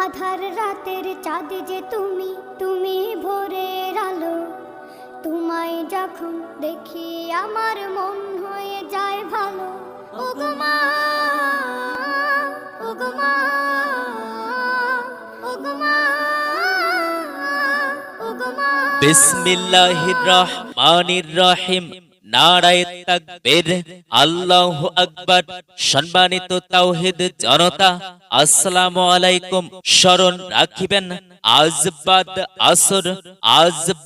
আধার রাতের চাঁদ যে তুমি, তুমি ভোরের আলো। তোমায় যখন দেখি আমার মন হয়ে যায় ভালো। ওগো মা, ওগো মা, ওগো মা, ওগো মা। বিসমিল্লাহির রহমানির রহিম। নারায়ে তাকবীর, আল্লাহু আকবার। সম্মানিত তাওহীদ জনতা, আসসালামু আলাইকুম। স্মরণ রাখিবেন, আজ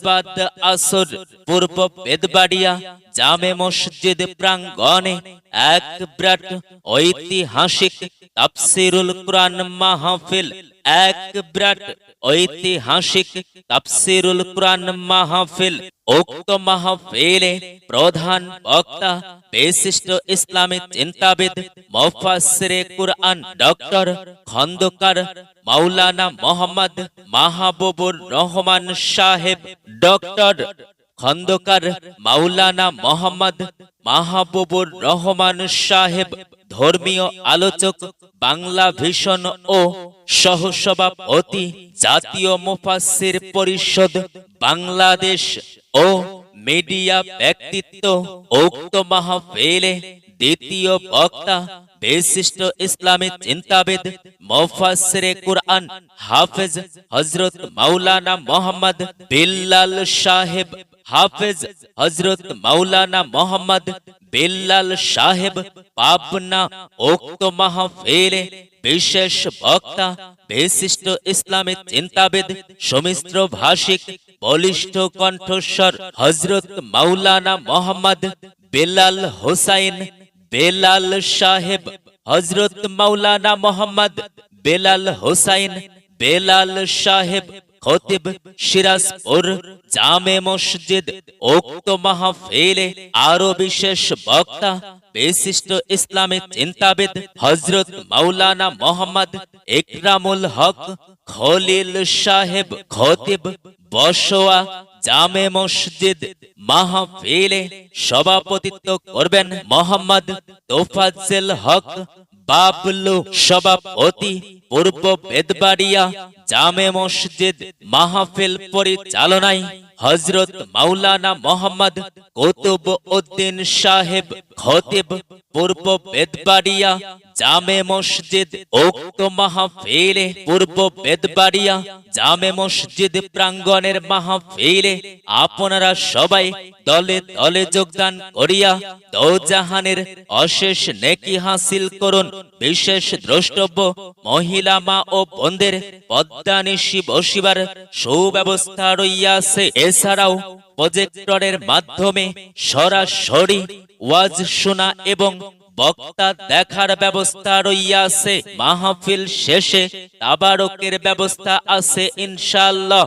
বাদ আসর পূর্ব বেদবাড়িয়া জামে মসজিদ প্রাঙ্গণে এক বিরাট ঐতিহাসিক তাফসীরুল কুরআন মাহফিল, এক বিরাট ঐতিহাসিক তাফসীরুল কুরআন মাহফিল। উক্ত মাহফিলে প্রধান বক্তা বিশিষ্ট ইসলামী চিন্তাবিদ মুফাসসিরে কুরআন ডক্টর খন্দকার মাওলানা মোহাম্মদ মাহবুবুর রহমান সাহেব। ডক্টর খন্দকার মাওলানা মোহাম্মদ মাহবুবুর রহমান সাহেব ধর্মীয় আলোচক, বাংলা ভিশন ও সহসভাপতি, জাতীয় মুফাসসির পরিষদ বাংলাদেশ ও মিডিয়া ব্যক্তিত্ব। উক্ত মাহফিলে দ্বিতীয় বক্তা বিশিষ্ট ইসলামী চিন্তাবিদ মুফাসসিরে কুরআন হাফেজ হযরত মাওলানা মোহাম্মদ বিল্লাল সাহেব। হাফেজ হযরত মাওলানা মোহাম্মদ বিল্লাল সাহেব পাবনা। উক্ত মাহফিলে বিশেষ বক্তা বিশিষ্ট ইসলামী চিন্তাবিদ, সমিশ্র ভাষিক, বলিষ্ঠ কণ্ঠস্বর হযরত মাওলানা মোহাম্মদ বেলাল হোসাইন বেলাল সাহেব। হযরত মাওলানা মোহাম্মদ বেলাল হোসাইন বেলাল সাহেব খতিব, সিরাজপুর জামে মসজিদ। উক্ত মাহফিলে আরো বিশেষ বক্তা বিশিষ্ট ইসলামী চিন্তাবিদ হযরত মাওলানা মোহাম্মদ ইকরামুল হক খলিল সাহেব খতিব, বসোয়া জামে মসজিদ। মাহফিলে সভাপতিত্ব করবেন মোহাম্মদ তোফাজ্জল হক বাবলু, সভাপতি পূর্ব বেদবাড়িয়া জামে মসজিদ। মাহফিল পরিচালনায় হযরত মাওলানা মোহাম্মদ কুতুব উদ্দিন সাহেব খতিব, পূর্ব বেদবাড়িয়া জামে মসজিদ। উক্ত মাহফিলে পূর্ব বেদবাড়িয়া জামে মসজিদ প্রাঙ্গণের মাহফিলে আপনারা সবাই দলে দলে যোগদান করিয়া দোজাহানের অশেষ নেকি হাসিল করুন। বিশেষ দ্রষ্টব্য, মহিলা মা ও বোনদের পদ্মানিশি বসিবার সুব্যবস্থা রইয়াছে। এছাড়াও প্রজেক্টরের মাধ্যমে সরাসরি ওয়াজ শোনা এবং বক্তা দেখার ব্যবস্থা রইয়াছে। মাহফিল শেষে তাবারকের ব্যবস্থা আছে ইনশাআল্লাহ।